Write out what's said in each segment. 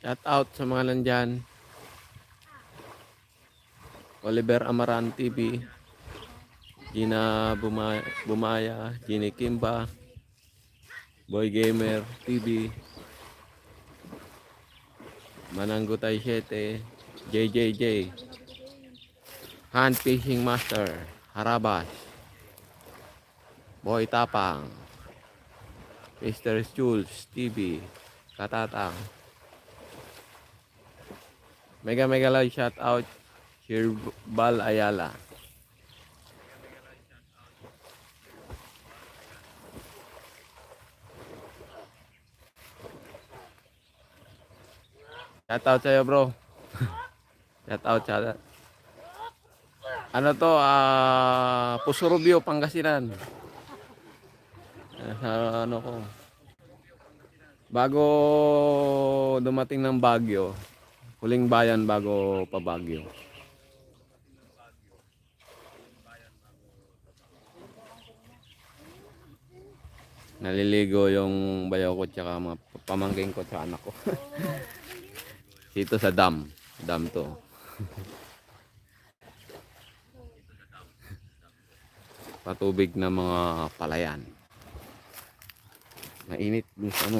Shout out sa mga nandyan. Oliver Amaran TV. Gina Bumaya, Gini Kimba, Boy Gamer TV, Mananggutay 7, JJJ, Hand Fishing Master, Harabas, Boy Tapang, Mr. Jules TV, Katatang. Mega love shout out Shirbal Ayala. Shout out sa'yo bro. Shout out sa ano to, Pusurubio, Pangasinan. Sa ano ko. Bago dumating ng Bagyo, huling bayan bago pa Bagyo. Naliligo yung bayaw ko tsaka mga pamangking ko tsaka anak ko. Dito sa dam. Dam to. Patubig na mga palayan. Mainit dun sa ano.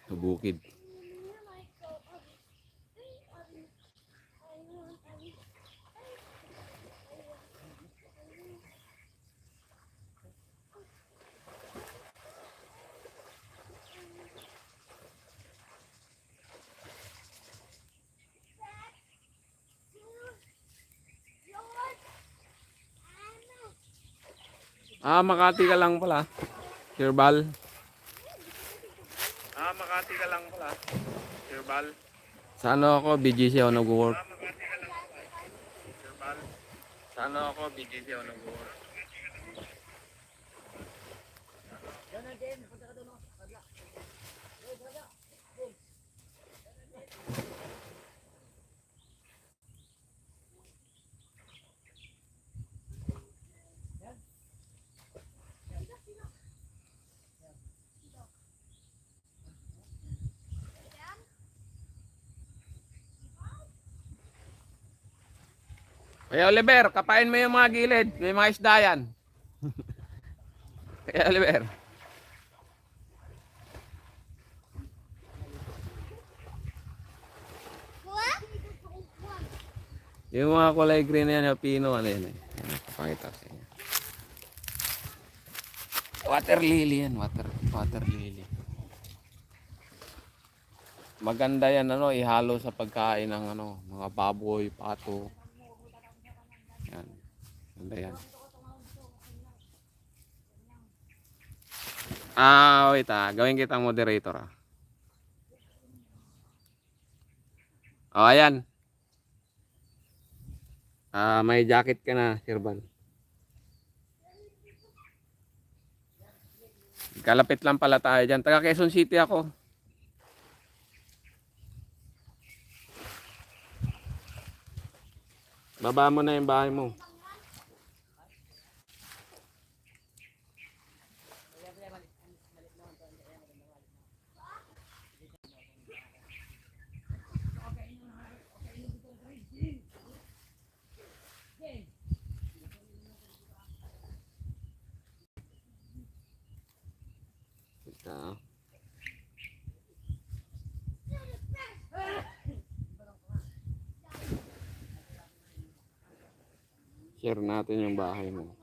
Sa bukid. Makati ka lang pala. Sirbal. Makati ka lang pala. Sirbal. Sa ano ako, BGC ako nag-work. Sirbal. Sa ano ako, BGC ako nag-work. Kaya Oliver, kapain mo yung mga gilid. May mga isda yan. Kaya Oliver. Yung mga kulay green na yan, yung pino, ano yan eh. Pakita sa inyo. Water lily yan, water lily. Maganda yan, ano, ihalo sa pagkain ng ano, mga baboy, pato. Yan. Ganda yan. Wait gawin kitang moderator ayan. May jacket ka na, Sirban. Kalapit lang pala tayo dyan. Taga Quezon City ako. Baba mo na yung bahay mo. Ito. Share natin yung bahay mo.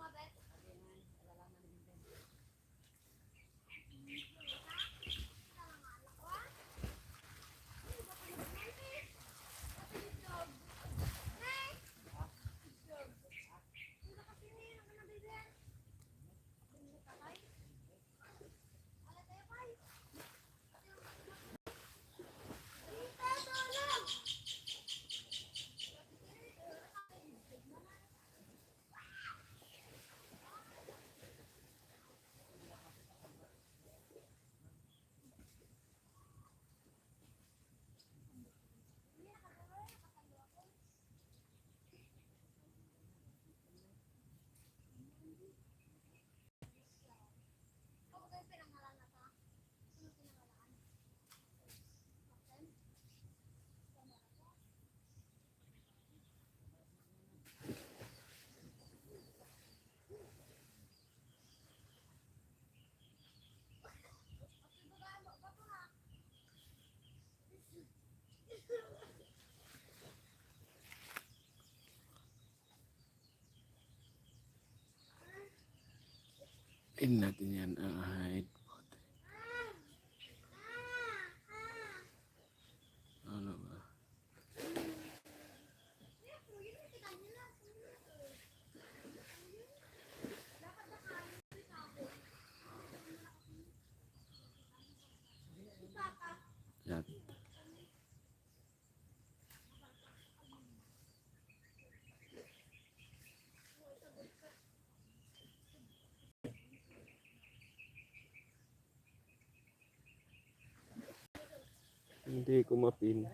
In natin yan. Hide. Ano ba? Yan. Hindi ko mapin.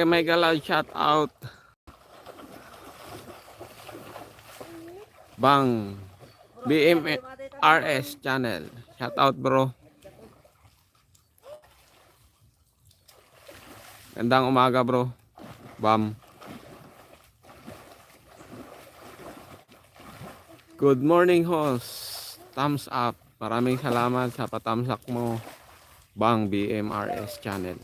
Mega loud shout out. Bang BMRS channel. Shout out bro. Gandang umaga bro. Bam. Good morning host. Thumbs up. Maraming salamat sa patamsak mo. Bang BMRS channel.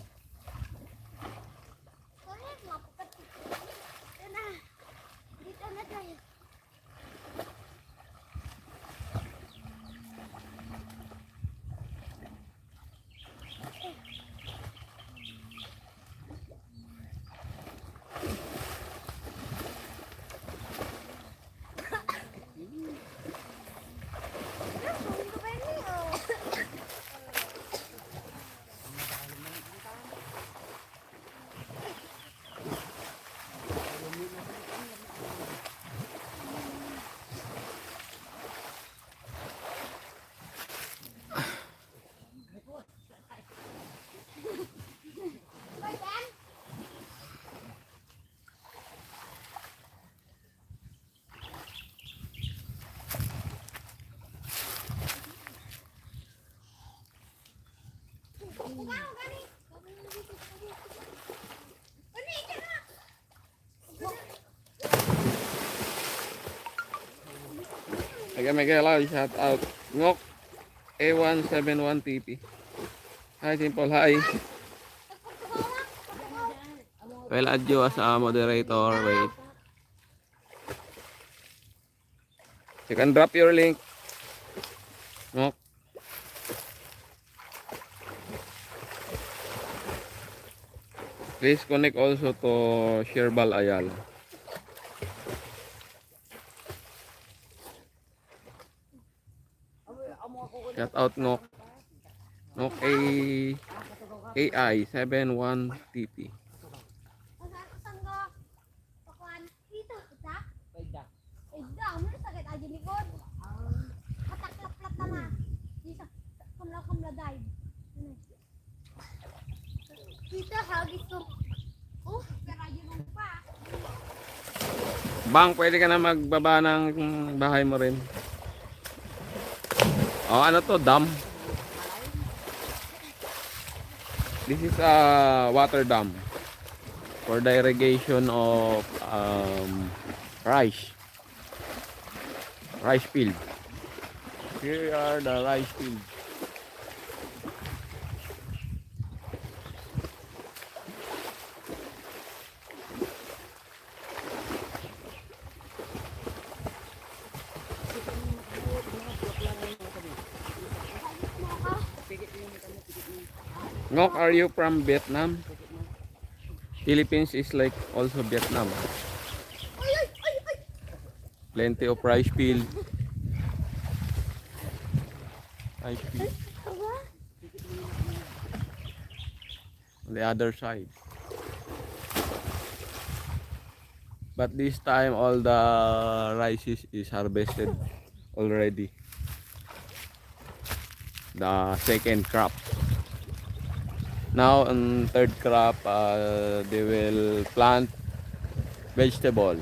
Mega loud shout out. Ngok A171TP. Hi Simple, hi. Well, add you as a moderator. Wait. You can drop your link. Ngok. Please connect also to Sherbal Ayala. Shout out Ngok. Ngok AI71TP. Bang, pwede ka na magbaba ng bahay mo rin. Oh, ano to? Dam. This is a water dam for the irrigation of rice field. Here are the rice fields. Ngok, are you from Vietnam? Philippines is like also Vietnam. Plenty of rice field. Rice field. On the other side. But this time all the rice is harvested already. The second crop. Now on third crop, they will plant vegetable.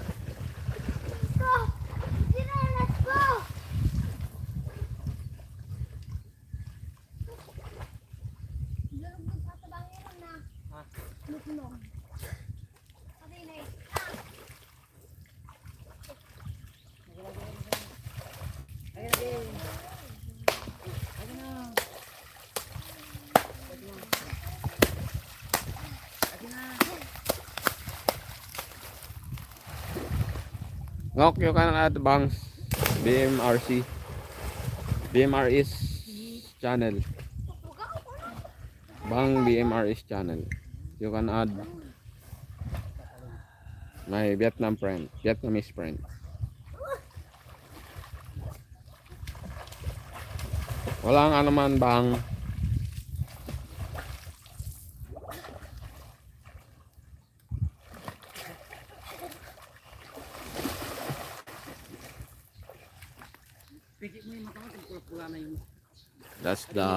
Ngok, you can add Bang's BMRC. BMRS channel. Bang BMRS channel. You can add my Vietnamese friend. Walang ano man bang. That's the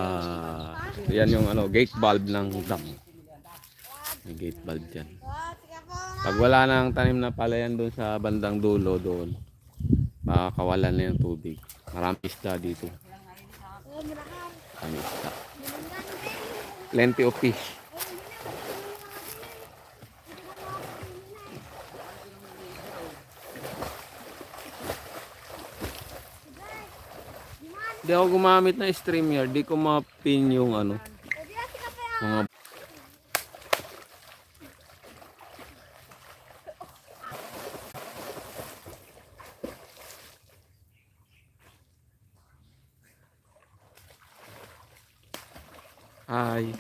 yan yung ano gate valve ng dam. May gate valve dyan. Pag wala nang tanim na palayan doon sa bandang dulo doon, makakawalan na yung tubig. Marami isda dito. Marami isda. Plenty of fish. Di ako gumamit ng streamer, di ko mapin yung ano. Mga Hi.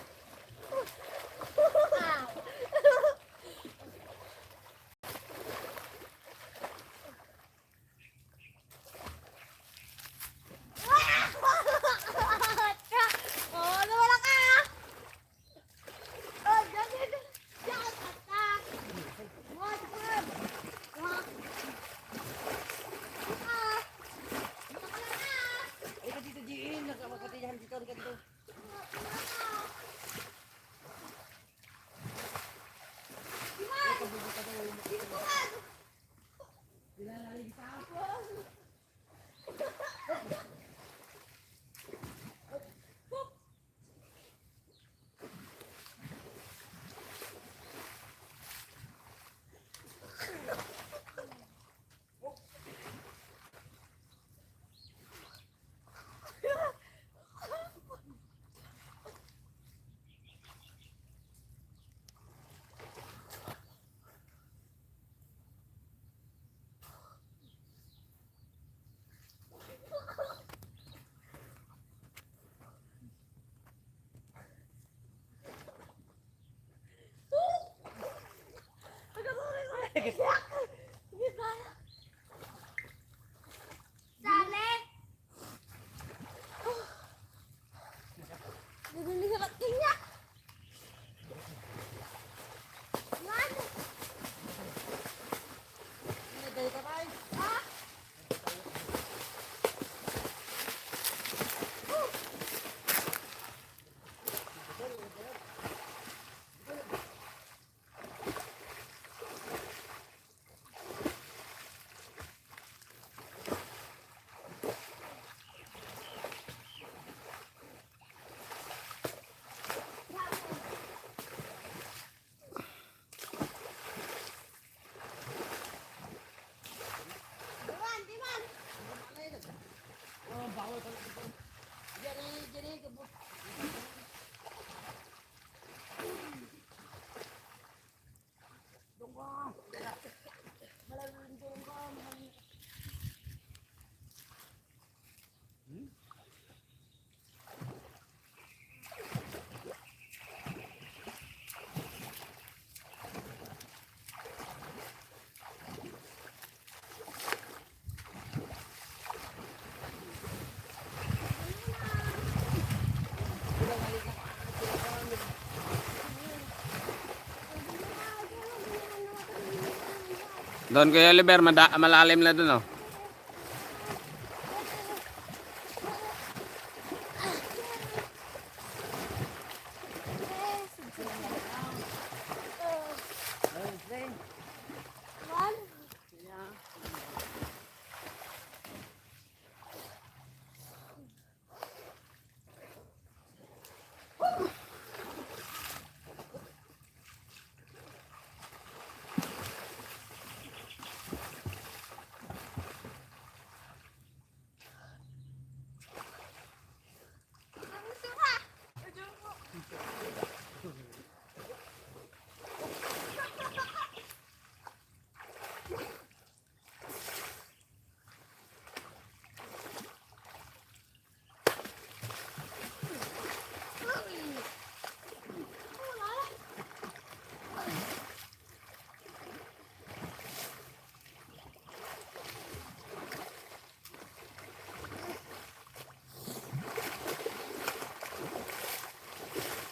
Doon Kuya Oliver, malalim na doon oh.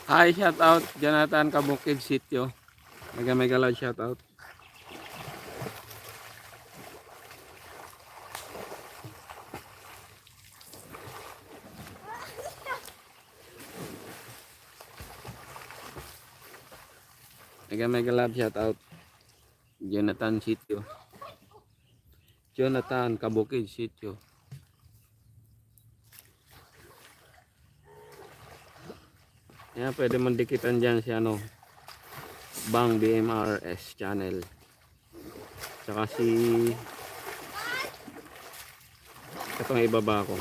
Hi, shout out Jonathan Kabukid Sitio. Mega loud shout out. Mega love shout out. Jonathan Sitio. Jonathan Kabukid Sitio. Yan, pwede mong dikitan dyan si ano, Bang BMRS channel. Tsaka si itong ibaba ko.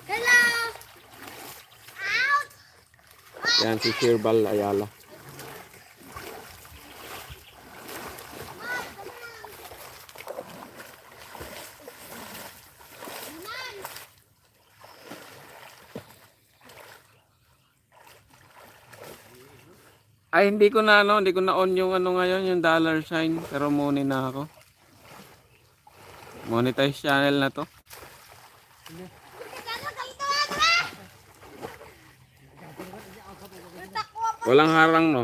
Hello! Out! Yan si Shirbal Ayala. Ay, hindi ko na on yung ano ngayon, yung dollar sign, pero muni na ako. Monetize channel na to. Walang harang no.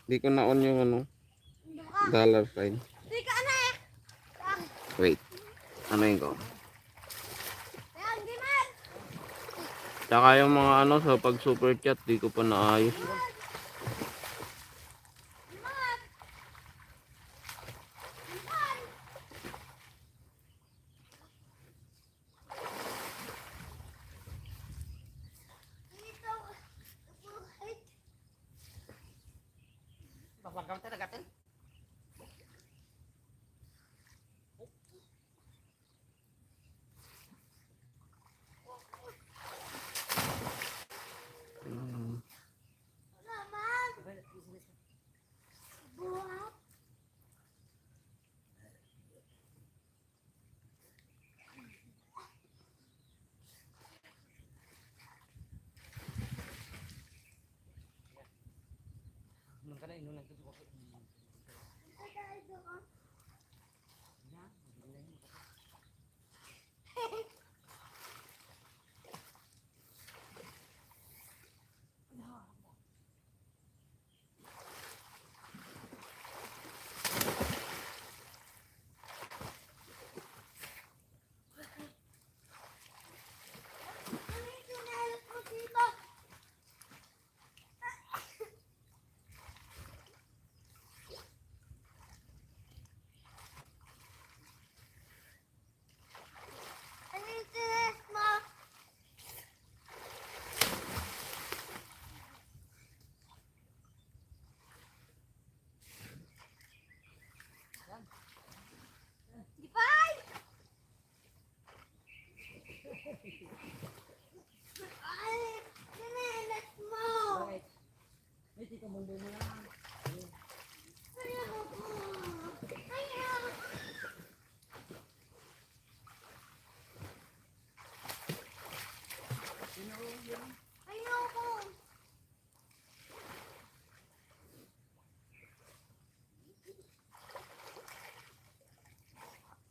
Hindi ko na on yung ano, dollar sign. Wait. Ano yun ko? Tsaka yung mga ano sa pag super chat, di ko pa naayos.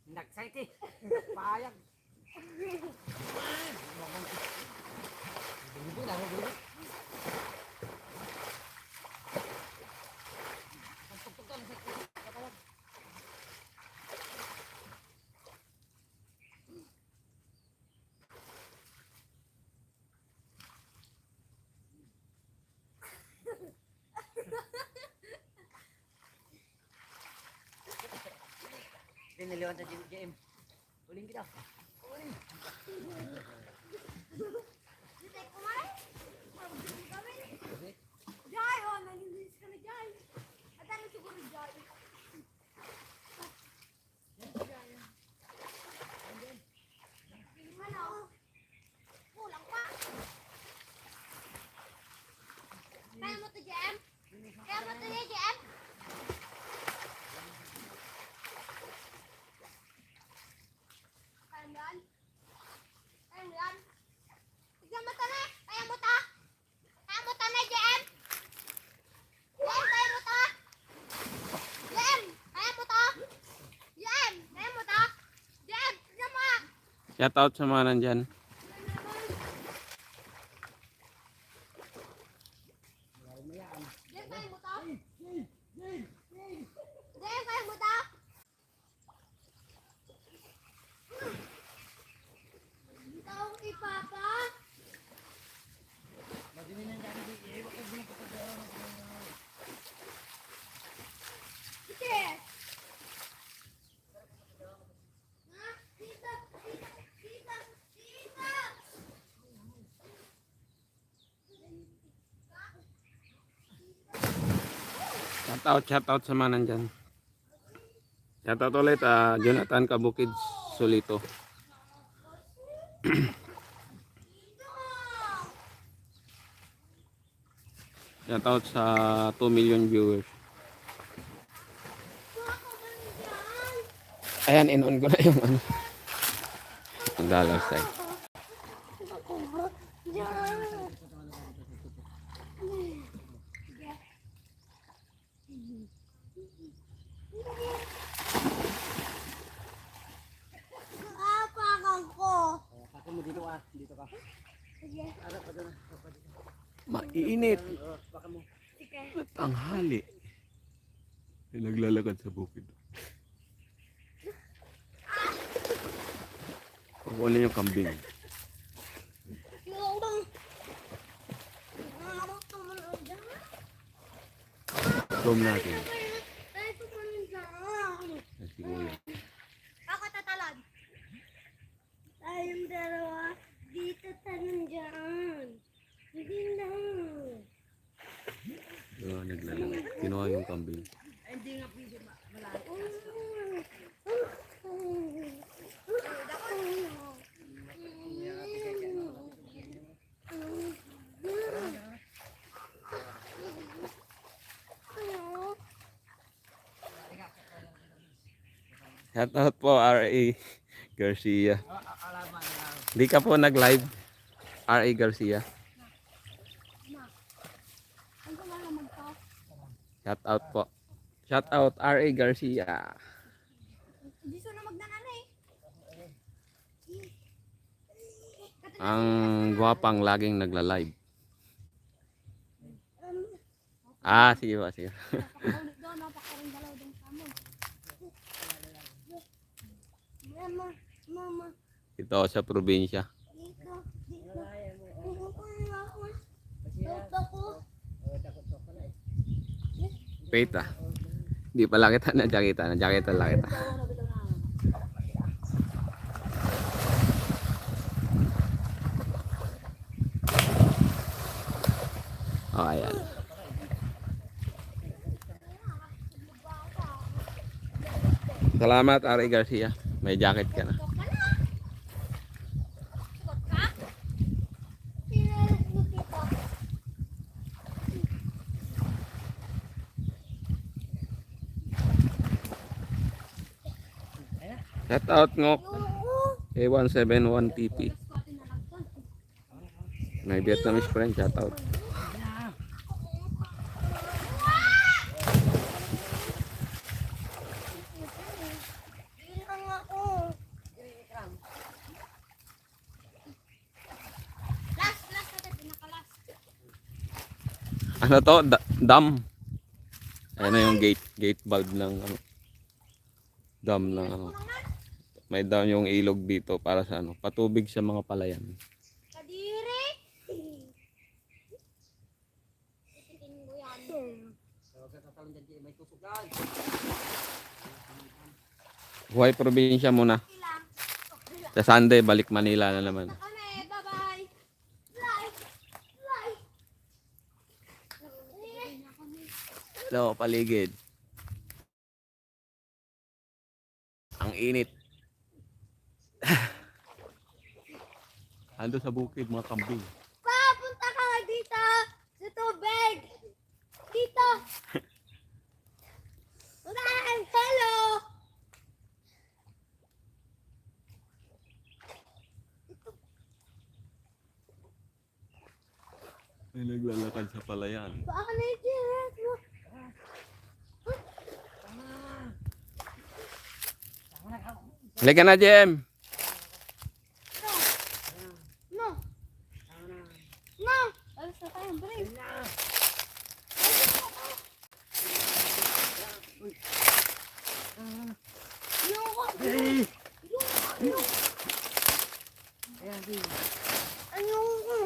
Nagsakit eh. Payag. Bibi lang, bibi. Niliwan sa JM. Huling kita. Dito kumain. Jai, oh, nalilis ka na Jai. At ano siguro Jai? Ano? Kulang pa. Kaya mo to, Jem? Kaya mo to, Jem? Kaya mo yan? Kaya mo yan? Tignan mo to na. Kaya mo to? Kaya mo to na, Jem? Jem, kaya mo to? Jem, kaya mo to? Jem, kaya mo to? Jem, tignan mo. Shout out sa mga nandyan. Jem, kaya mo to? Jem, kaya mo to? Ito kay Papa. Sige. Ha? Tita, tita, tita, tita. Shout out sa mga nandyan. Shout out ulit Jonathan Kabukid Solito. Shout out sa 2 million viewers. Ayan, in-on ko na yung ano. Ang dalang side. Apakan ko. Ako mo dito ah. Dito ka. Sige. Arap pa doon. Mainit. Baka mo. Sige. Tanghali. Naglalakad sa bukid. Kukunin yung kambing. Yung bang. Ano to man dyan? Zoom natin. Ay, ito man dyan. Si Kuya. Ako tatalon. Tayong dalawa. Dito tanong dyan. Hindi na. Naglalakad. Kinuha yung kambing. Hindi nga pwede malayo. Shout out po R.A. Garcia. Alaman na. Di ka po nag-live R.A. Garcia. Ano nga naman to? Shout out po. Shout out R.A. Garcia. Hindi so na magnanana eh. Ang gwapang laging nagla-live. Sige ba, sige. Napakaulit doon, napakaring dalaw doon sa mo. Mama, mama, Ito sa probinsya. dito, dito. Dito ko. Peta. Di pala kita na-jakita. Na-jakita lang kita. Oh, ayan. Salamat, R.A. Garcia. May jacket ka na. Suot ka? Pinalit mo dito. Shout out ngok. Oo. A171 TP. May Vietnamese friend. Shout out. Ilang ako. Last natin, pinaka-last. Ano to? Dam. Ayan na yung gate valve ng ano. Dam ng ano. May dam yung ilog dito para sa ano, patubig sa mga palayan. Kadiri. Titikin mo yan. Huwag ka tatalon dyan, may tusok yan. Buhay probinsya muna. Okay lang. Okay lang. Sa Sunday, balik Manila na naman. Kami, bye-bye. Fly. Fly. So, paligid. Ang init. Ando sa bukid, mga kambing. Papunta ka nga dito sa tubig. Dito. Unahan, hello. May naglalakad sa palayan. Baka na yung direct mo. Halika na, Jem! No. No. Alas na tayo, brave. Ayoko. Ayoko. Ayan, di. Ayoko.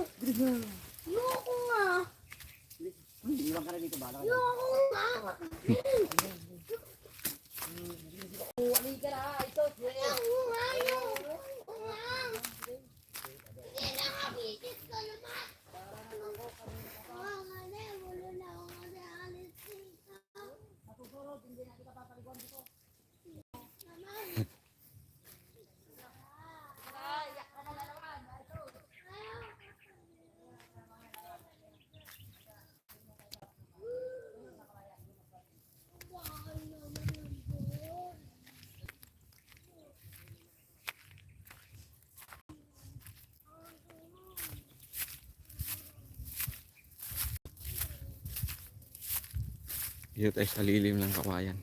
Ayoko nga. Iwan ka na dito, bala ka. Ayoko nga. Halika na, ito. Ayoko nga. Ayoko nga. Hindi na kapitit ko naman. Oo nga na, wala na ako mag-aalis dito. Natuturog, hindi na kita papaliguan dito. Naman. Dito tayo sa lilim ng kawayan.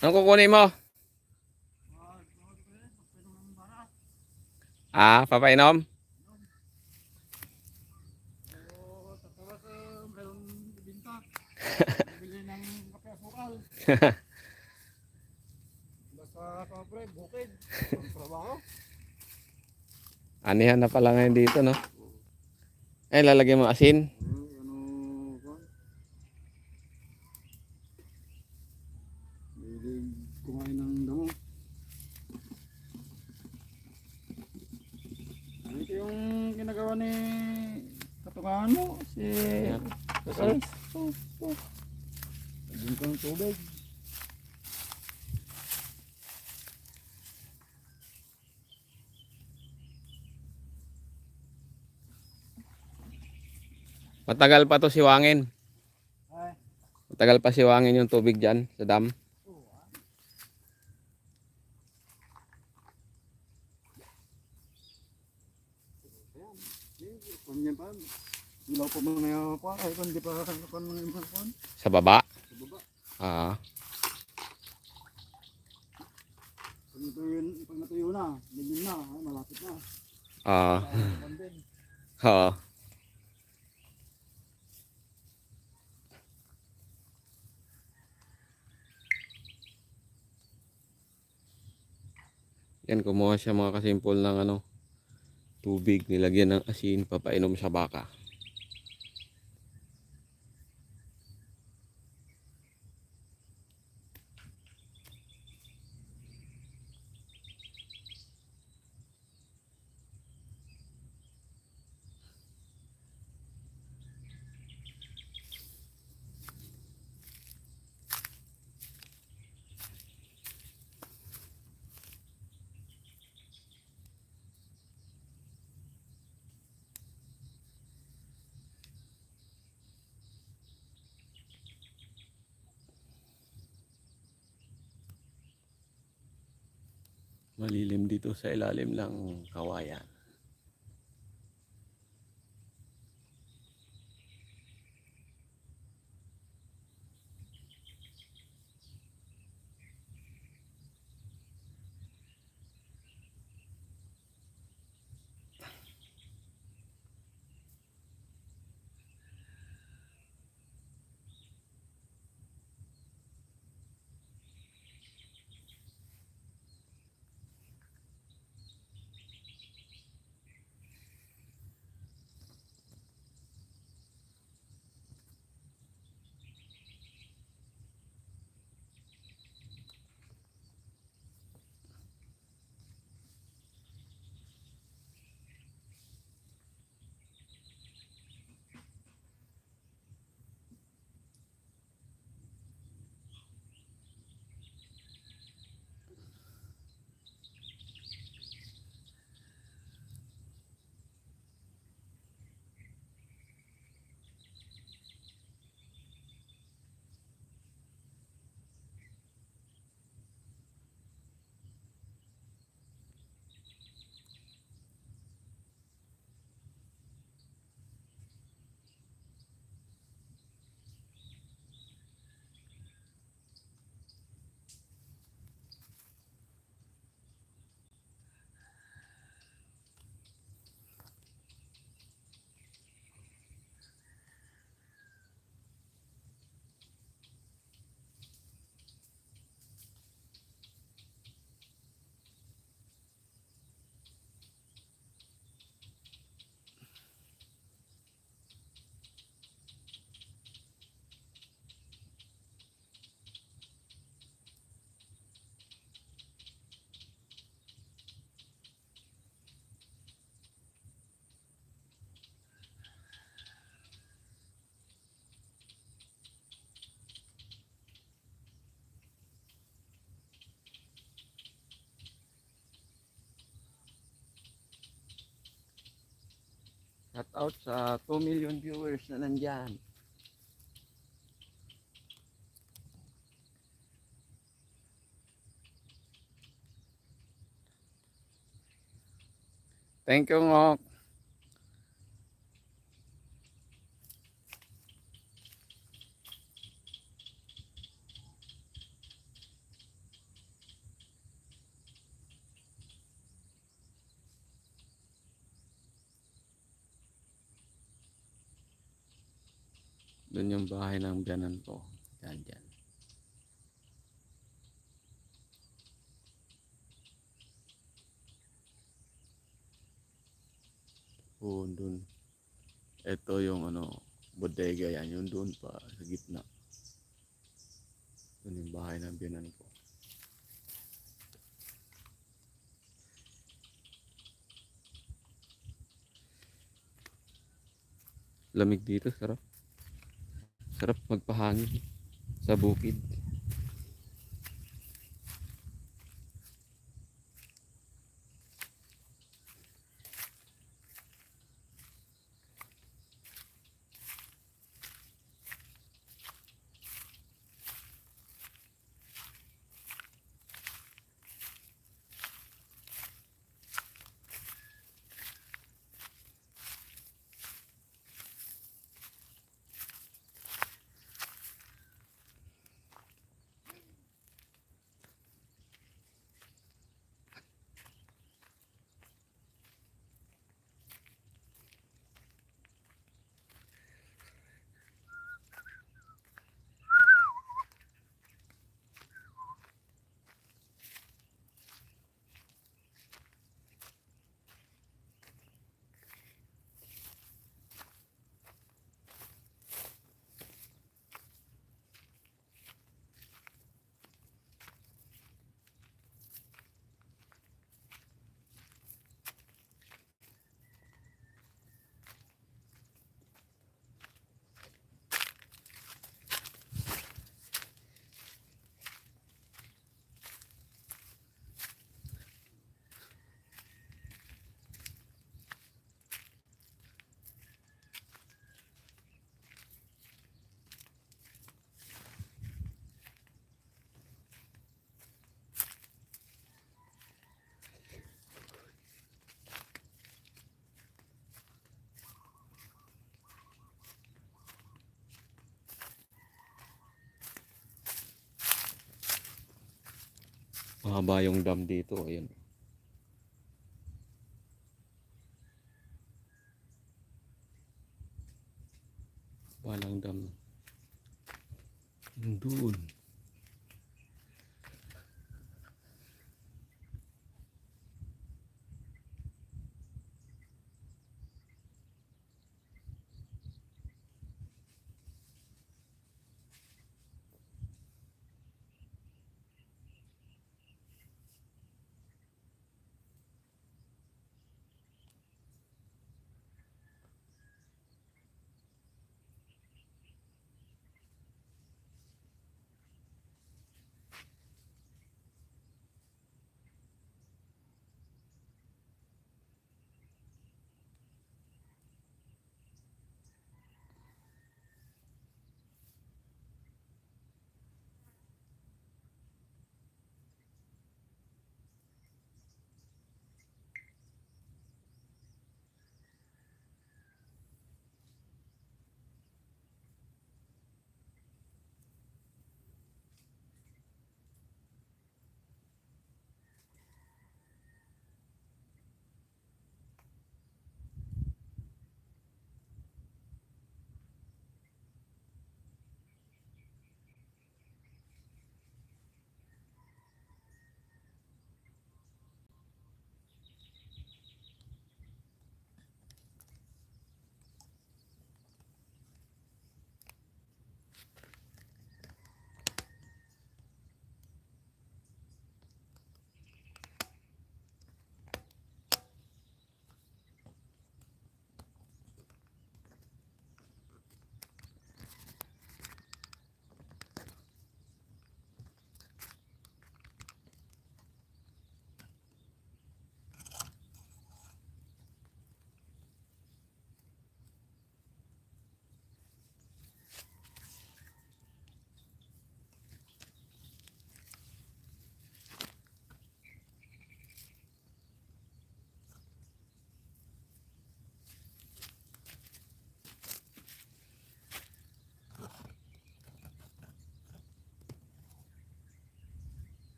Anong kukunin mo? Ah, papainom? Bili ng kape asukal. Basta kapre, bukid. Trabaho. Anihan na pala ngayon dito, no? Eh, lalagyan mo asin. Ano ko? Bili kumain ng damo. Ito yung ginagawa ni katungahan mo, si Alex. Lagyan ko ng tubig. Matagal pa to siwangin. Ay, Matagal pa siwangin yung tubig dyan sa dam. kanya pa. Ilaw pa mga pa. Ay, kung di pa kung mga iba pa. Sa baba. Sa baba. Ah, Pag natuyo na, ganyan na, ay, malapit na. ah, Banding. oo. Yan, kumuha siya mga kasimpol ng ano, tubig, nilagyan ng asin, papainom sa baka. Malilim dito sa ilalim ng kawayan. Shout out sa 2 million viewers na nandyan. Thank you, Ngok. Doon yung bahay ng biyanan ko. Yan, yan. Oo, doon. Ito yung ano, bodega yan. Yung doon pa, sa gitna. Doon yung bahay ng biyanan ko. Lamig dito, sarap. Sarap magpahangin sa bukid. Mahaba yung dam dito. Ayan. Walang dam. Doon.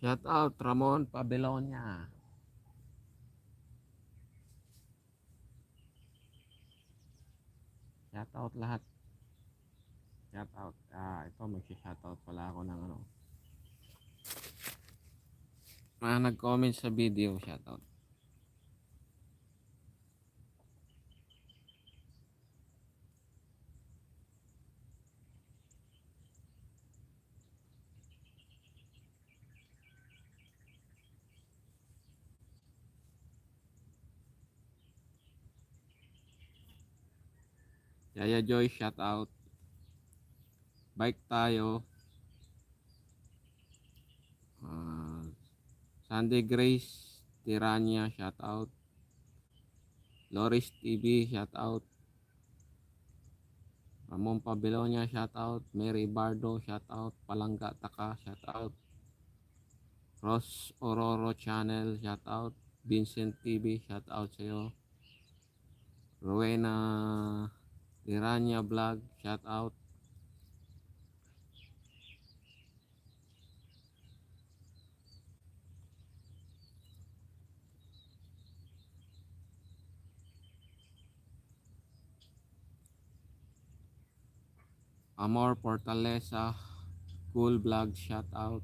Shout out Ramon Pabelonia. Shout out lahat. Shout out. Ito magsi-shout out pala ako ng ano. Mga nag-comment sa video, shout out. Yaya Joy, shout out. Bike tayo. Sunday Grace Tirania, shout out. Loris TV, shout out. Ramon Pabelonia, shout out. Mary Bardo, shout out. Palangga Taka, shout out. Ross Ororo Channel, shout out. Vincent TV, shout out sa'yo. Rowena Tirania Vlog, shout out. Amor Fortaleza, Cool Vlog, shout out.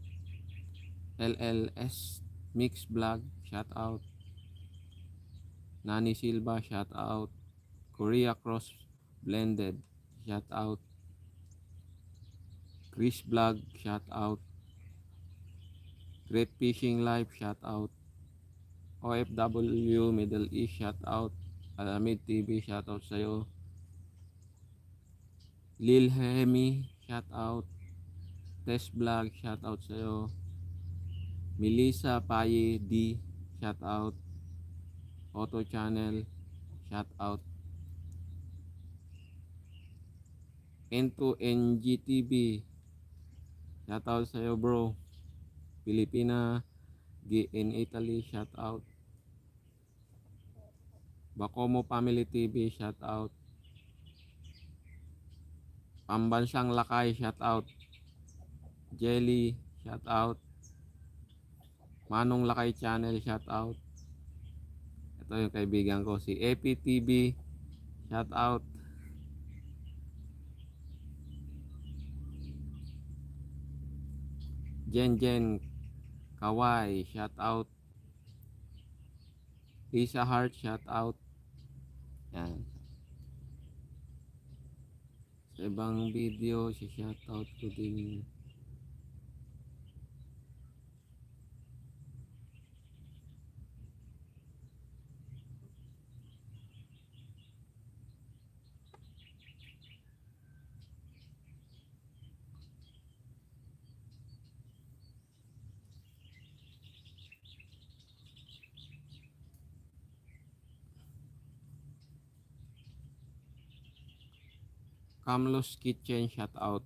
LLS Mix Vlog, shout out. Nani Silva, shout out. Korea Cross Blended, shout out. Chris Vlog, shout out. Great Fishing Life, shout out. OFW Middle East, shout out. Alamid TV, shout out sa'yo. Lil Hemi, shout out. Test Vlog, shout out sa'yo. Melissa Paye D, shout out. Auto Channel, shout out. Into NGTV, shout out sa'yo bro. Pilipina in Italy, shout out. Bacomo Family TV, shout out. Pambansang Lakay, shout out. Jelly, shout out. Manong Lakay Channel, shout out. Ito yung kaibigan ko, si EPTV, shout out. Jen Kawai, shout out. Lisa Hart, shout out. Yan. Sa ibang video, si shout out ko din. Camlos Kitchen, shout out.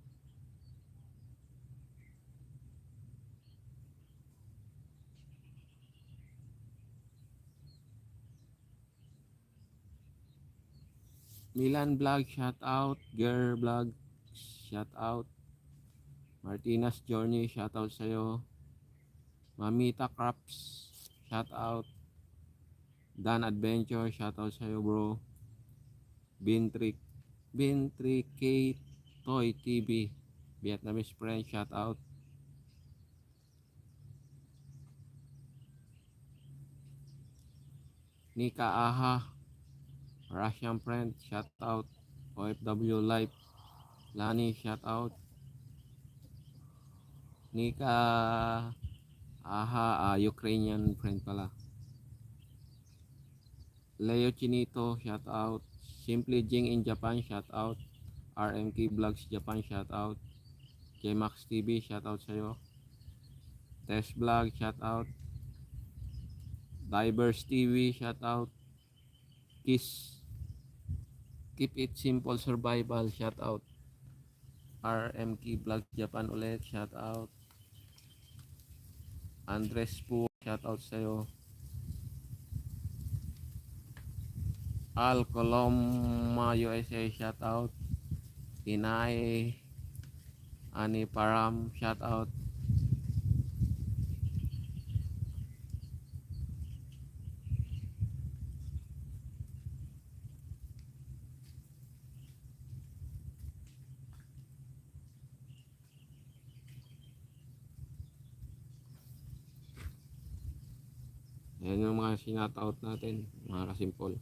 Milan Vlog, shout out. Girl Vlog, shout out. Martina's Journey, shout out sa'yo. Mamita Crops, shout out. Dan Adventure, shout out sa'yo bro. Bintrik Kate Toy TV, Vietnamese friend, shout out. Nika Aha, Russian friend, shout out. OFW Life, Lani, shout out. Nika Aha, Ukrainian friend pala. Leo Chinito, shout out. Simply Jing in Japan, shout out. RMK Vlogs Japan, shout out. JMax TV, shout out sa'yo. Test Vlog, shout out. Divers TV, shout out. Kiss Keep It Simple Survival, shout out. RMK Vlogs Japan ulit, shout out. Andres Po, shout out sa'yo. Al Coloma USA, shout out. Inay Ani Param, shout out. Ayan yung mga sinataot natin, mga kasimpol.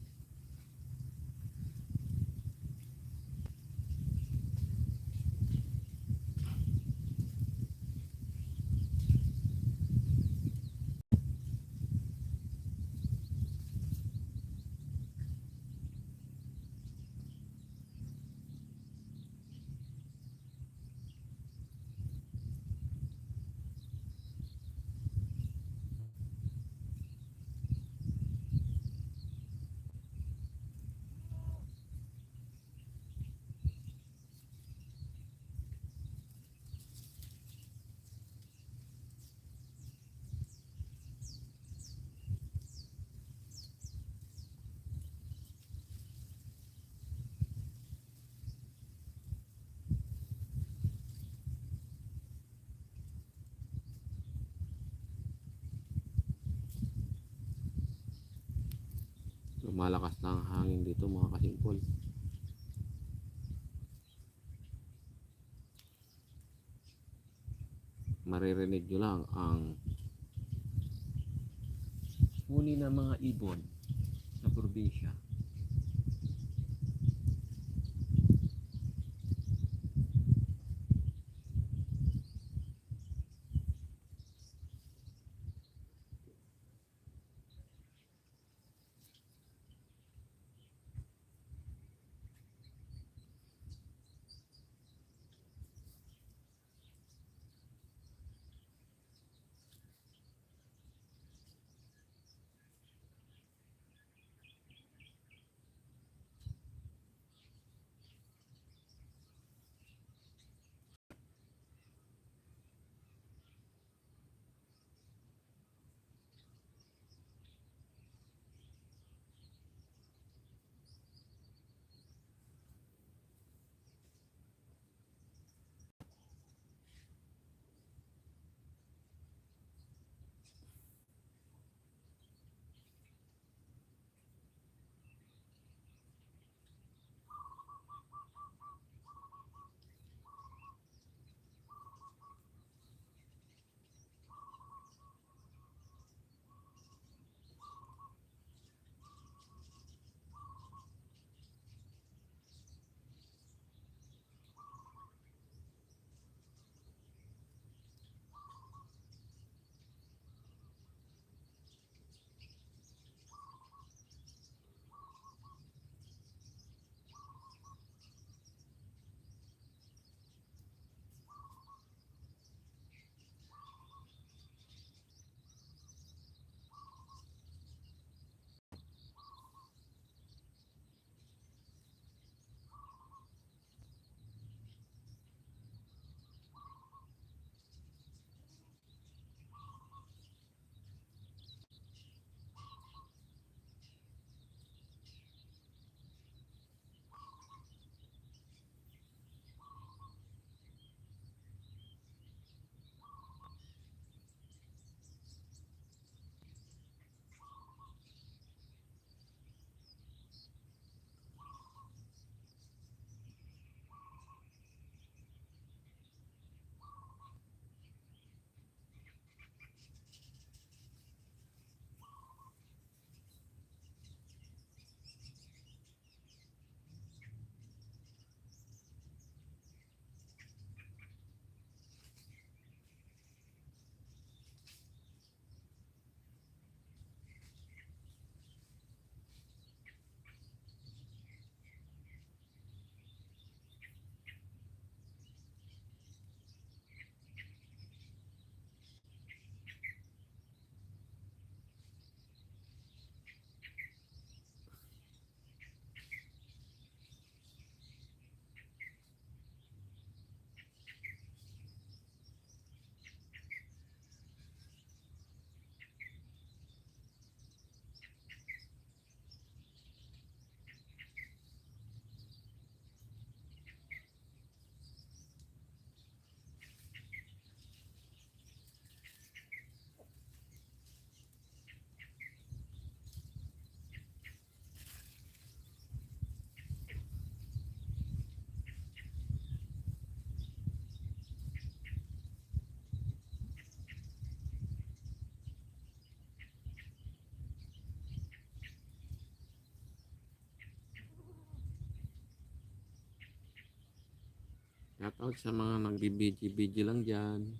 Lumalakas na ang hangin dito mga kasimpol. Maririnig nyo lang ang huni ng mga ibon sa probinsya. Shout out sa mga nagbibidyo lang dyan.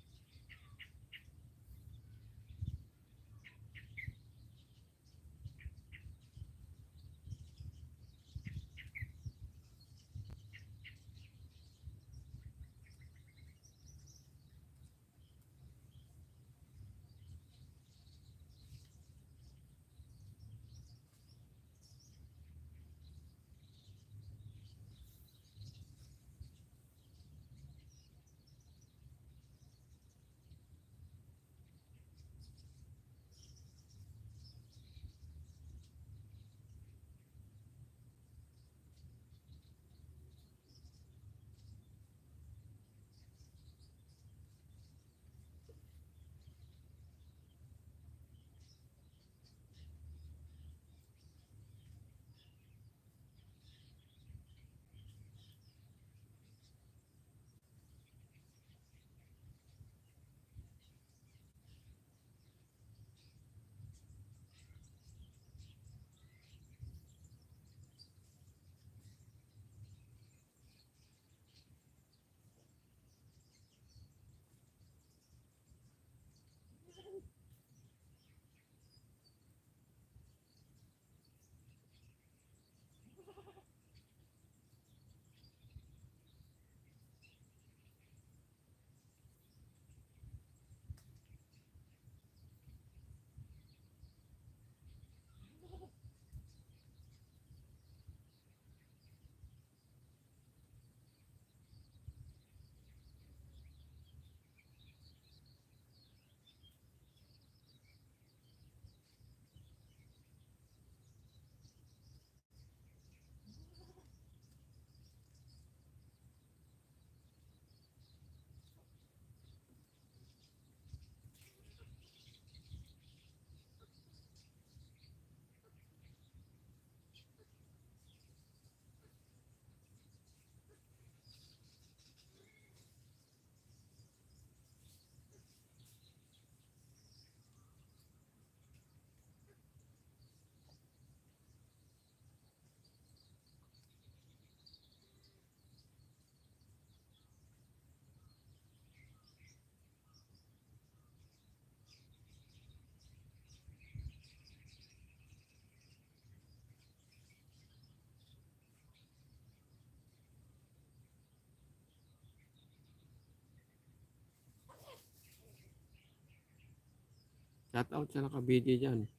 Shout out sa nakabidyo dyan.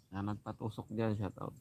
Na nagpatusok dyan, shout out.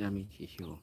Namin sisyo.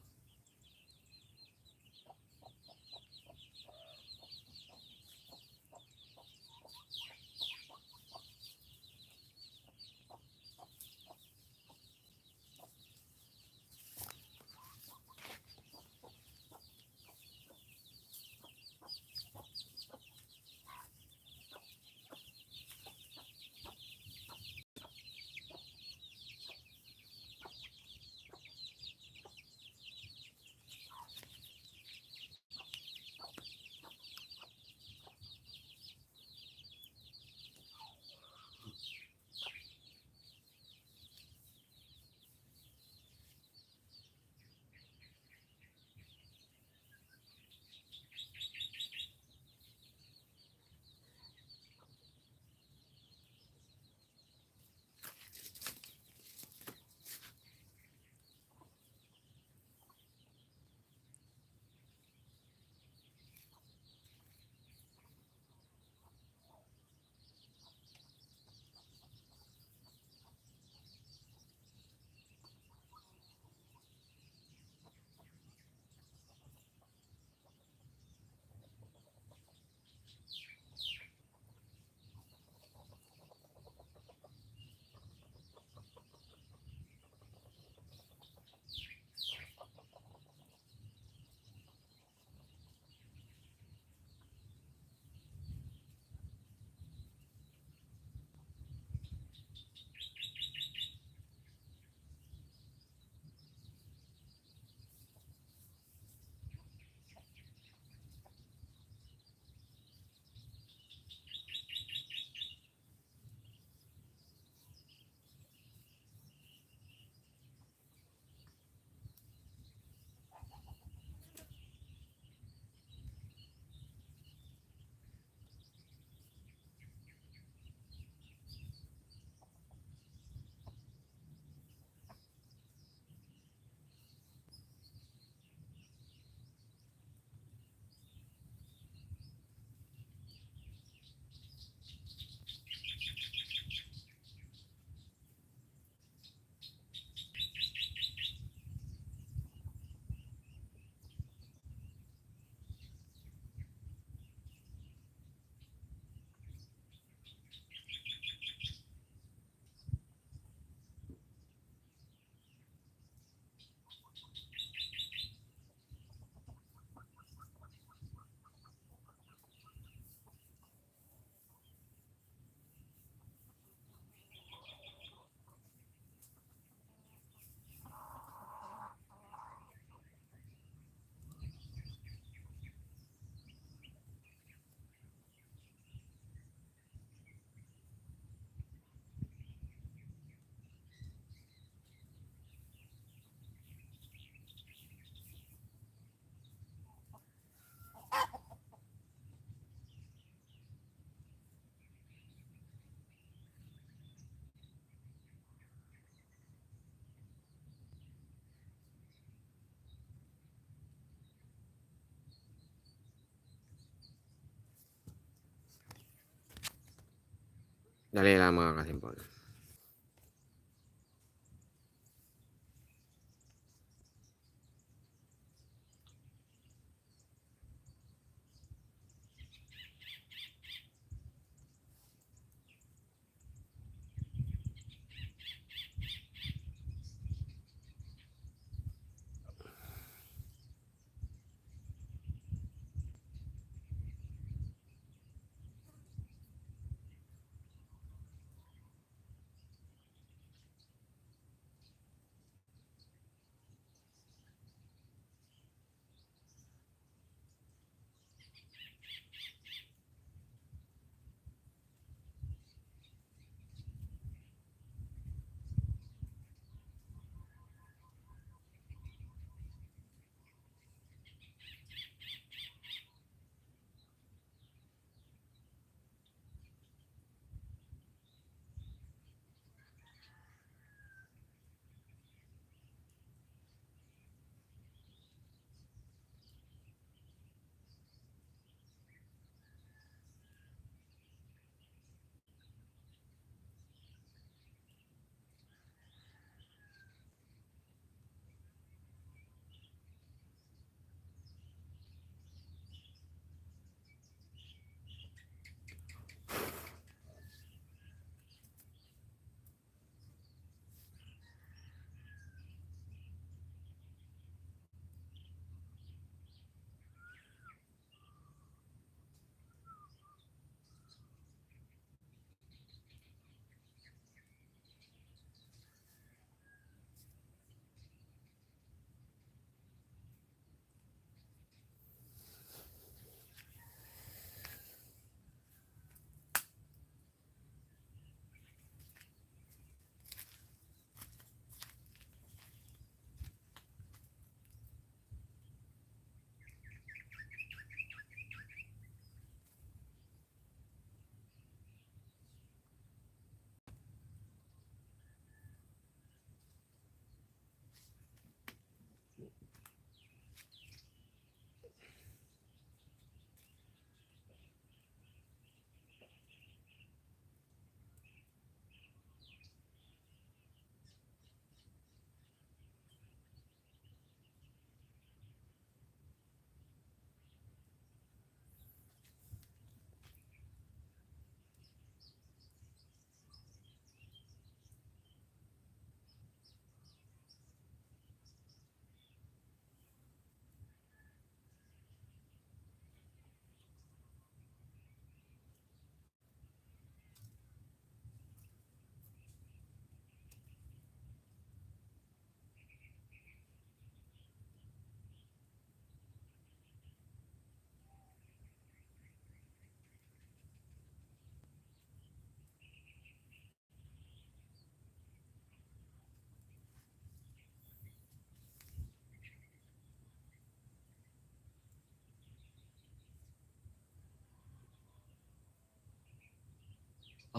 Dali lang mga kasimpol.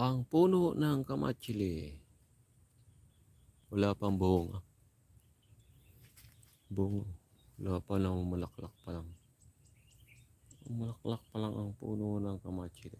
Ang puno ng kamatsili. Wala pang bunga. Bunga. Wala pa lang, malaklak pa lang. Malaklak pa lang ang puno ng kamatsili.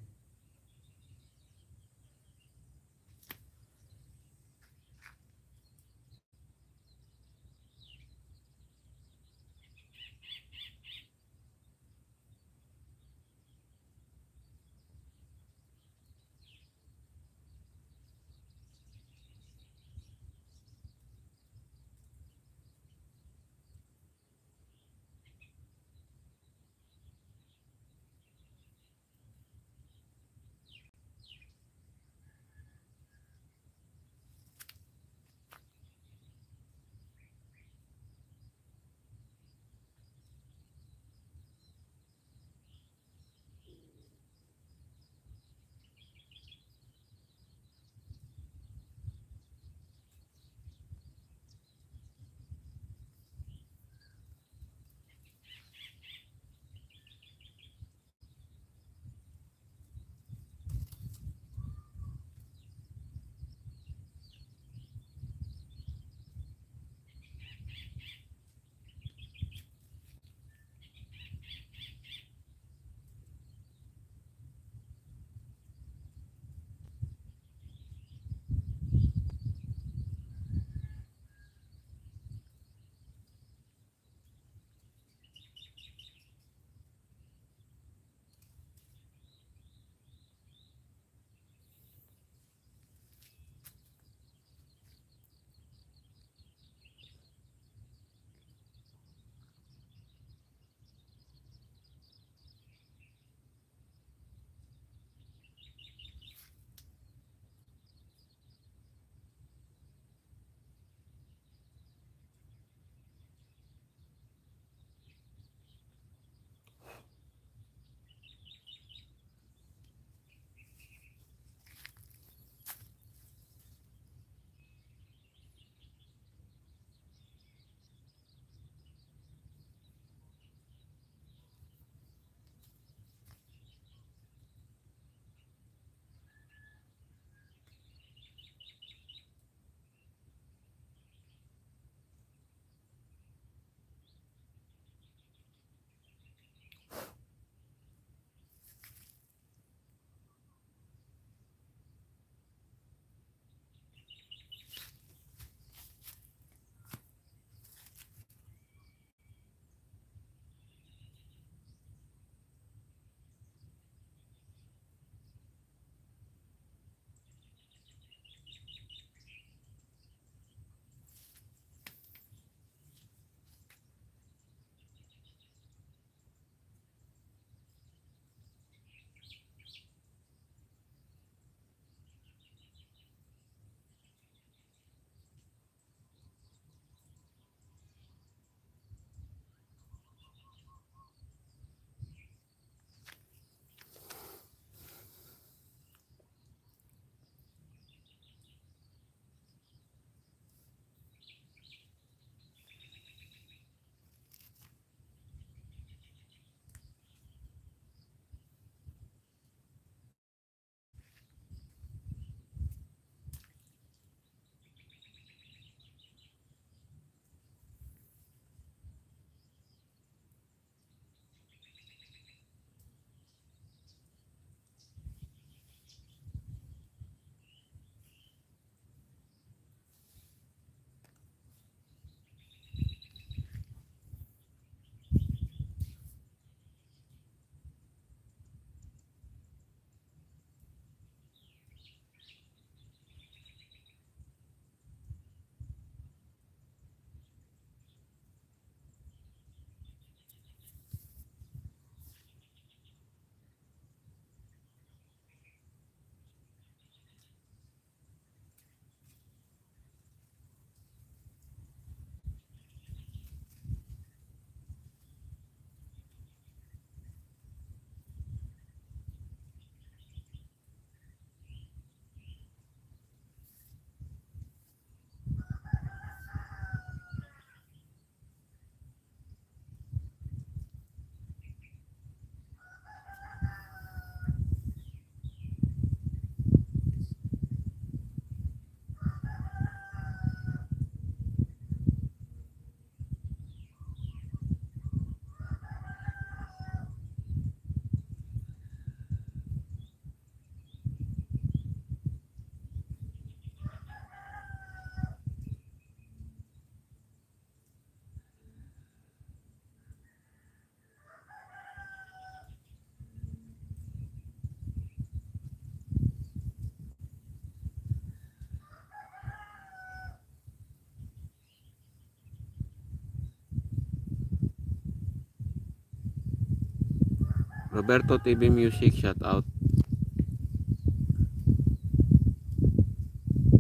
Roberto TV Music, shout out.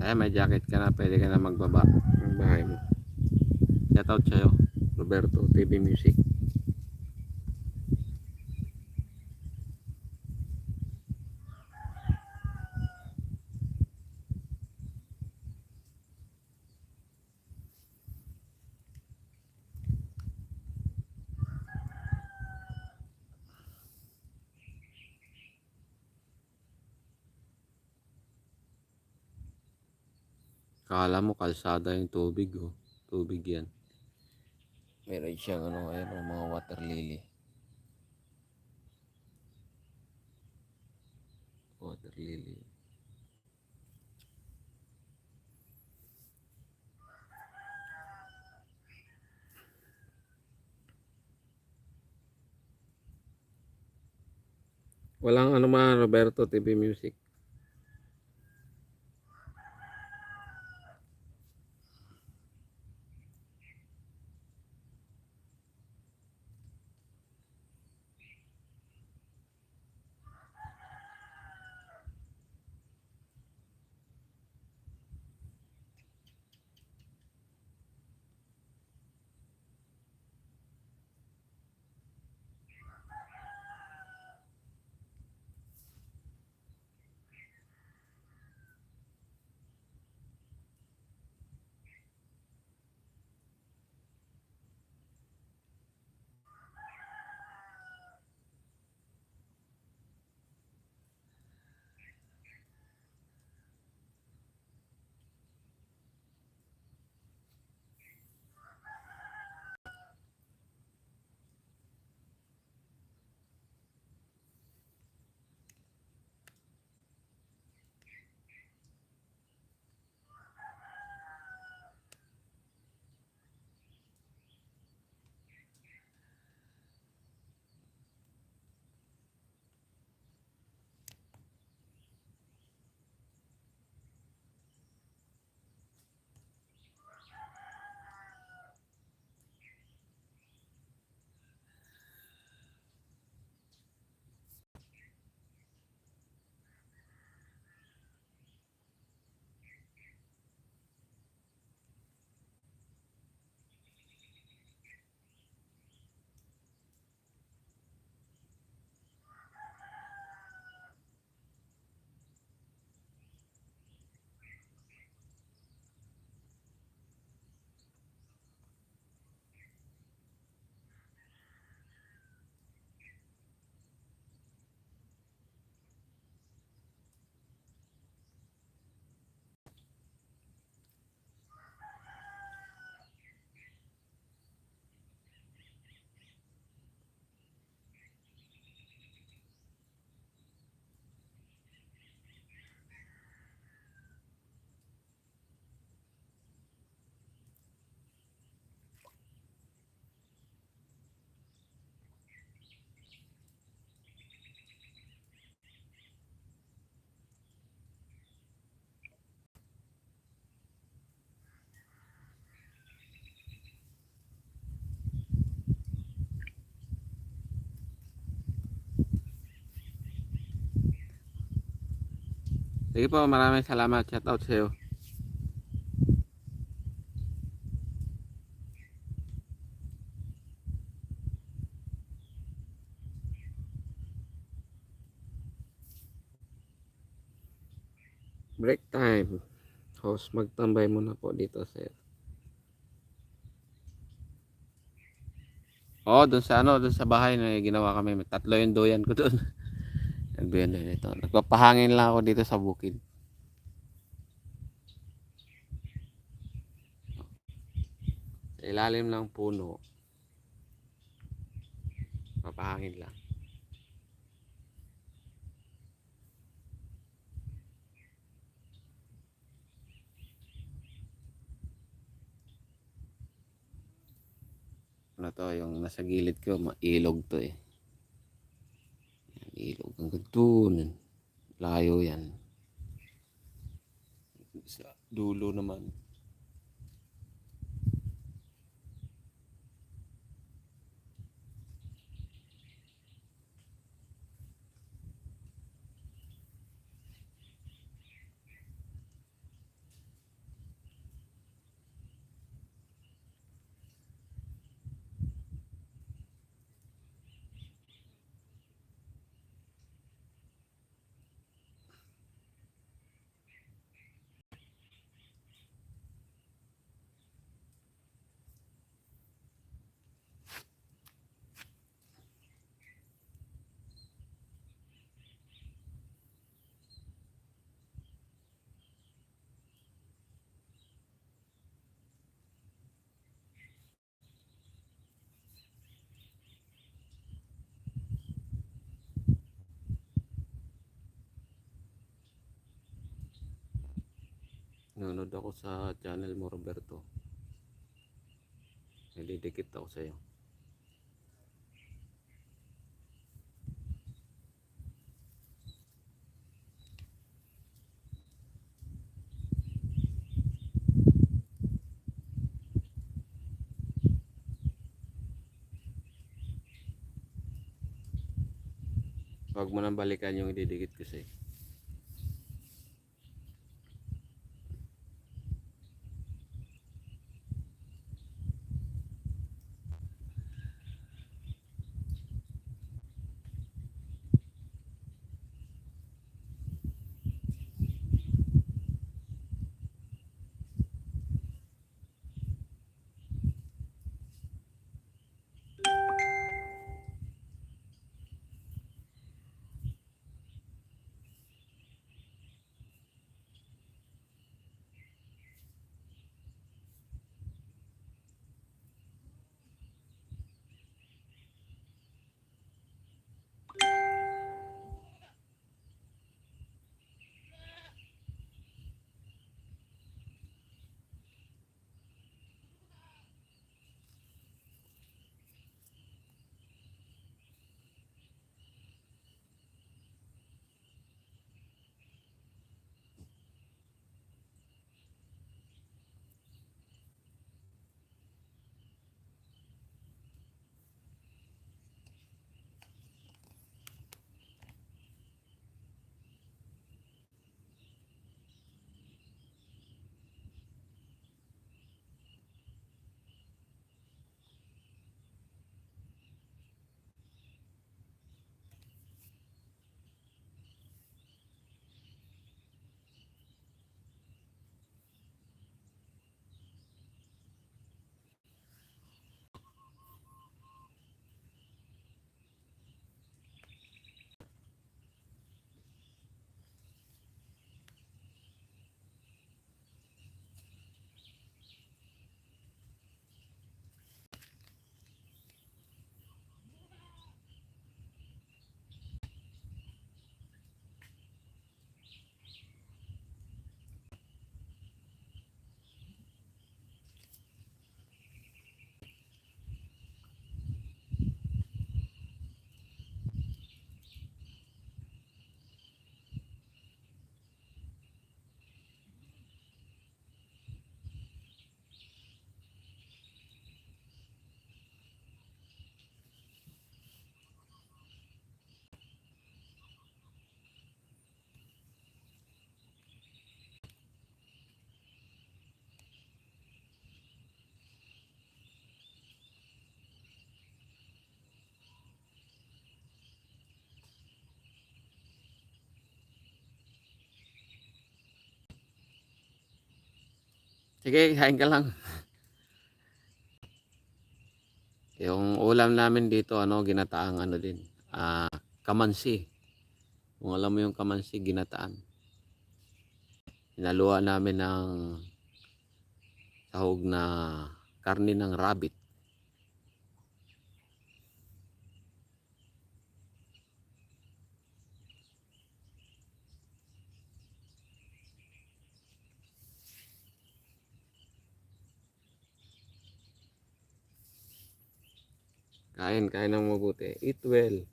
Ay, may jacket ka na, pwede ka na magbaba ng bahay mo. Shout out sa'yo, Roberto TV Music. Kala mo kalsada yung tubig, oh. Tubig yan. Meron siyang ano, ayun, oh, mga water lily. Water lily. Walang ano man, Roberto TV Music. Sige po, maraming salamat. Shout out sa'yo. Break time. Host, magtambay muna po dito, sir. Oh, dun sa ano, dun sa bahay na ginawa kami. Tatlo yung doyan ko dun. Nagbiyan din ito. Nagpapahangin lang ako dito sa bukid. Sa ilalim ng puno. Papahangin lang. Ano to, yung nasa gilid ko, mailog to eh. Yan, ilog hanggang dun. Layo yan. Sa dulo naman. Nanonood ako sa channel mo, Roberto. Nilidikit ako sa'yo. Huwag mo nang balikan yung ididikit ko sa'yo. Sige, kain ka lang. Yung ulam namin dito, ginataang din. Kamansi. Kung alam mo yung kamansi, ginataan. Hinaluan namin ng sahog na karne ng rabbit. Kain ng mabuti. Eat well.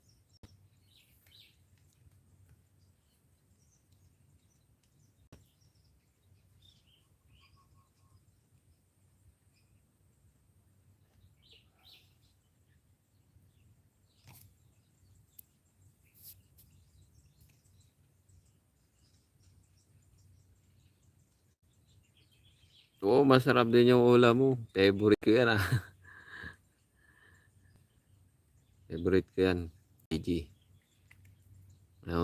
Oo, masarap din yung ulam mo. Favorite ko yan. Favorite ko yan. Gigi.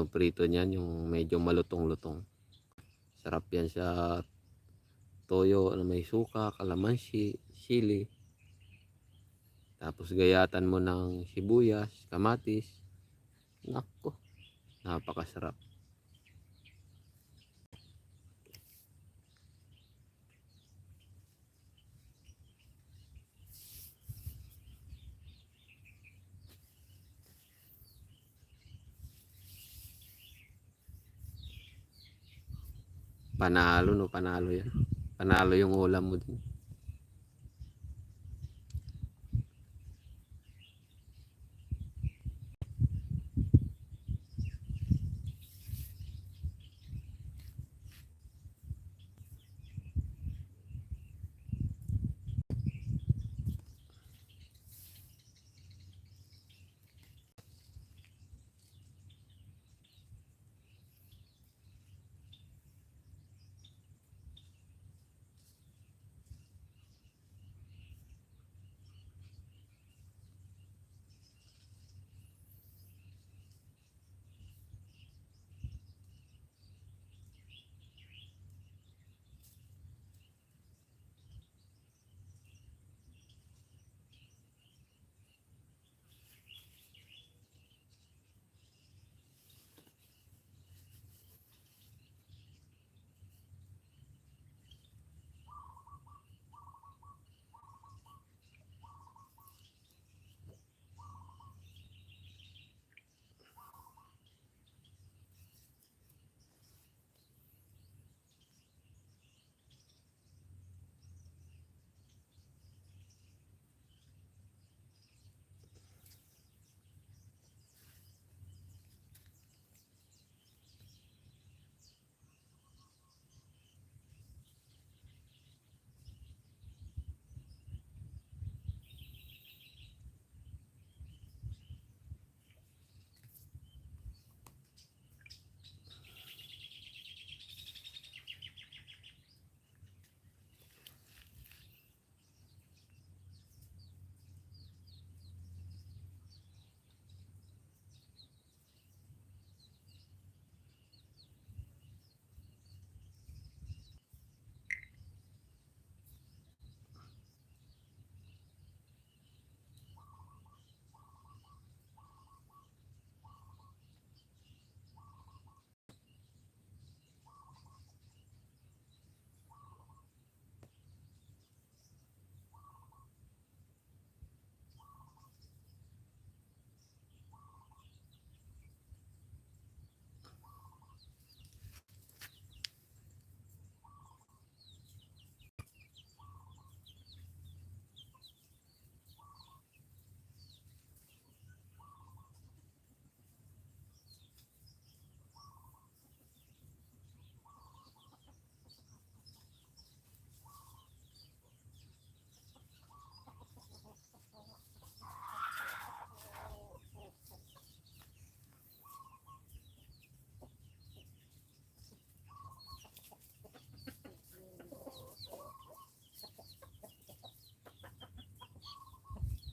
Prito niyan, yung medyo malutong-lutong. Sarap yan sa toyo na may suka, kalamansi, sili. Tapos gayatan mo ng sibuyas, kamatis. Nako, napakasarap. Panalo no, panalo yan. Panalo yung ulam mo din.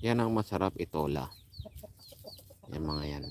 Yan ang masarap itola. Yung mga yan.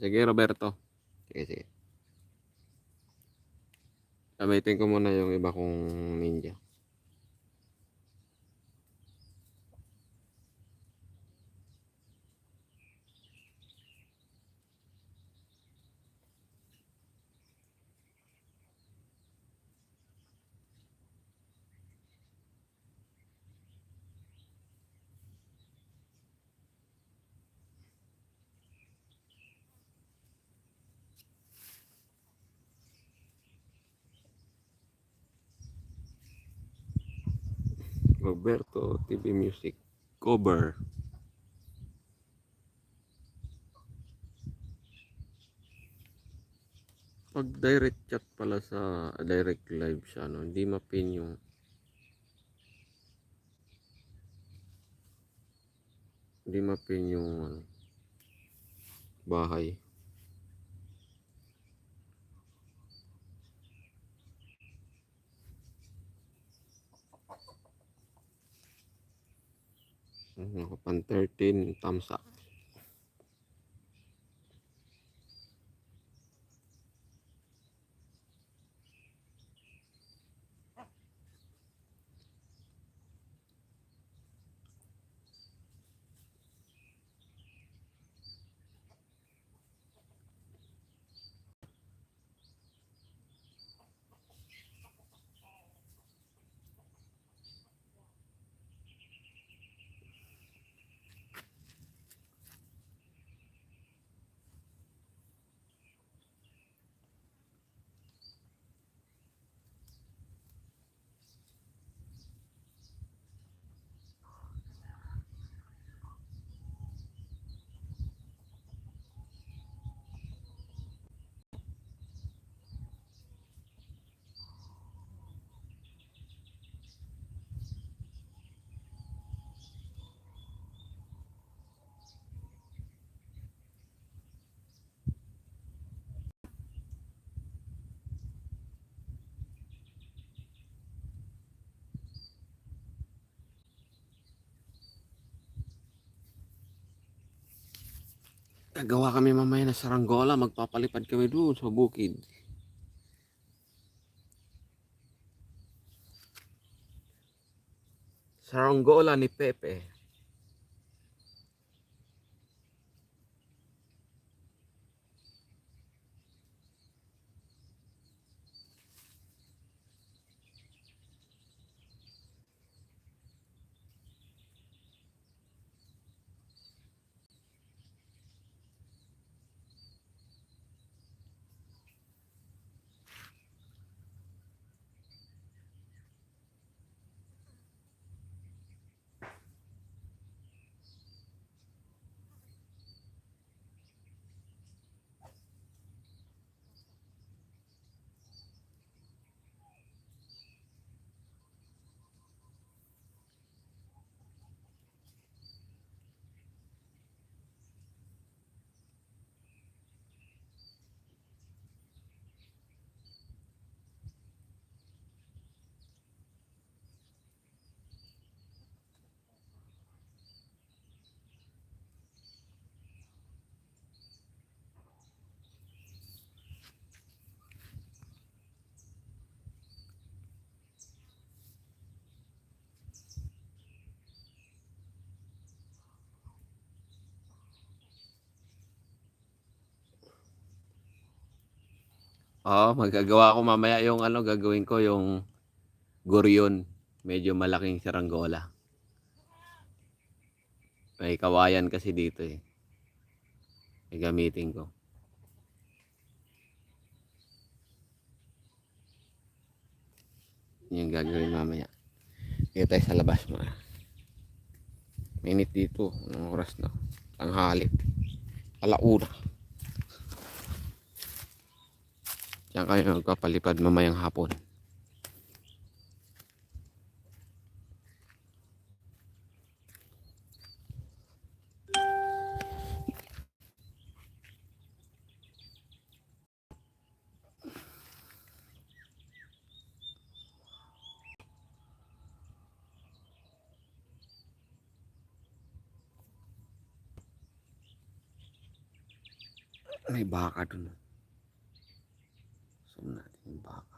Sige, Roberto. Sige, sige. Gamitin ko muna yung iba kong ninja. Roberto TV Music cover. Pag direct chat pala sa direct live siya, no, hindi mapin yung ano, bahay. Pan 13 thumbs up. Gagawa kami mamaya na saranggola, magpapalipad kami doon sa bukid. Saranggola ni Pepe. Oo, magagawa ko mamaya yung ano, gagawin ko yung guryon. Medyo malaking saranggola. May kawayan kasi dito eh. May gamitin ko. Yung gagawin mamaya. Kaya tayo sa labas mo. Mainit dito. Anong oras na? Tanghali. Alauna. Diyan kayo magpapalipad mamayang hapon. May baka dun. Zoom natin yung baka.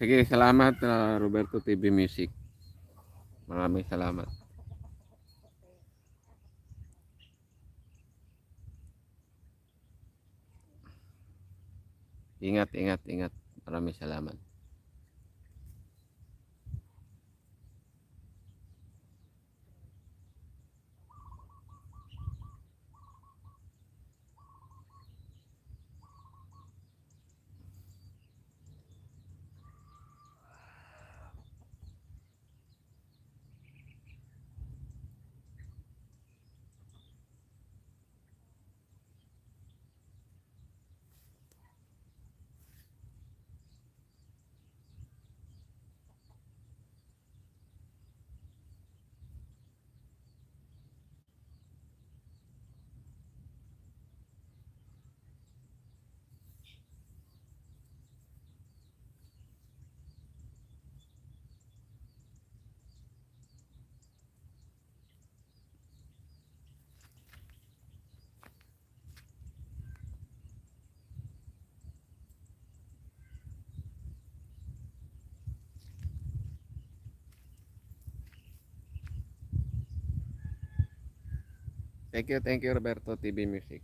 Sige, salamat Roberto TV Music. Maraming salamat. Ingat, ingat, ingat. Maraming salamat. Thank you Roberto TV Music.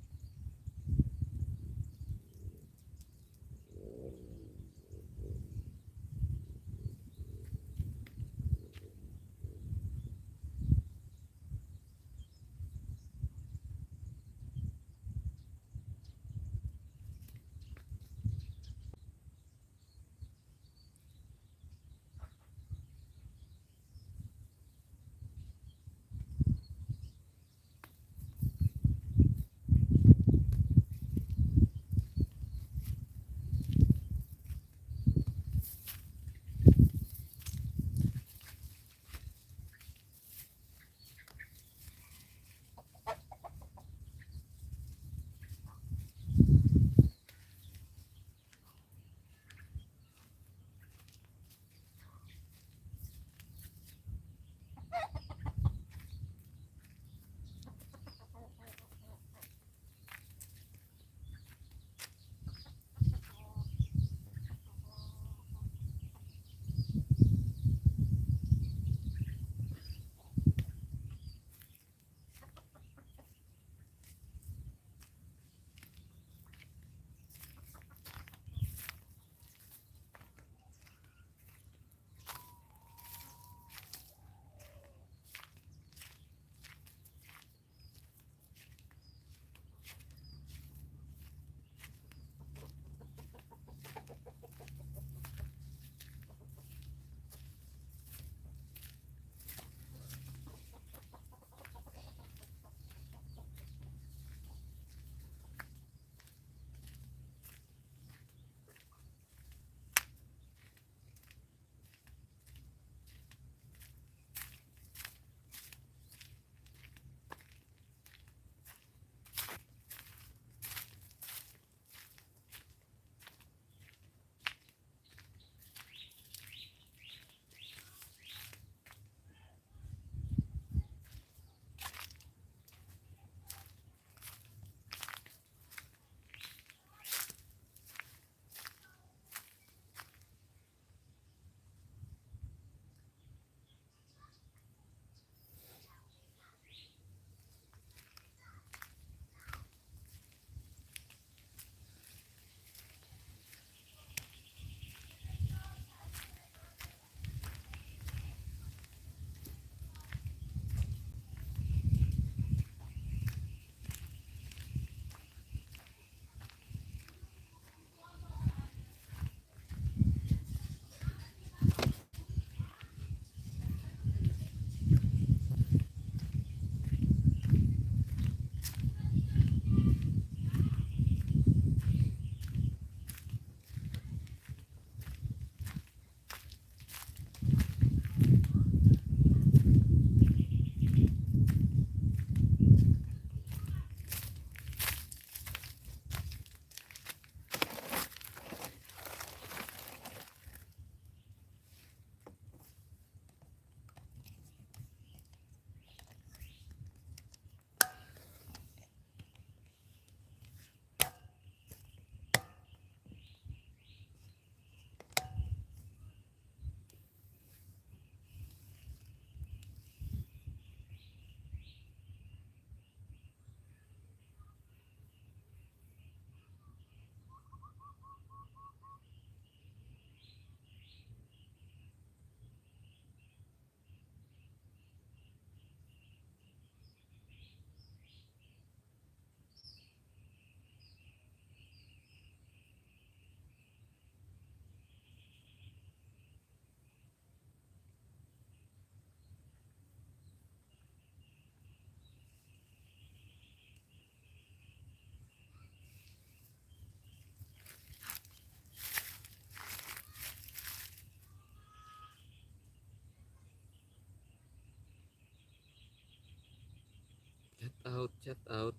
Shout out.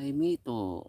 kay Mito.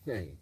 Ay.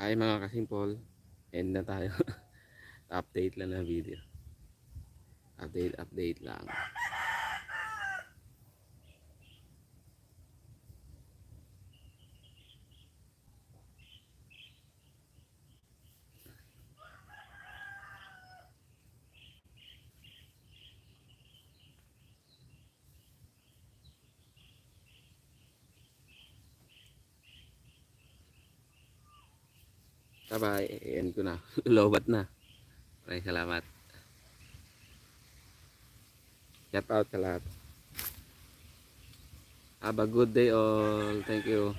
Ay mga kasimple, end na tayo. Update lang na video. Update lang. Bye-bye. End ko na. Lobat na. Maraming salamat. Shout out sa lahat. Have a good day all. Thank you.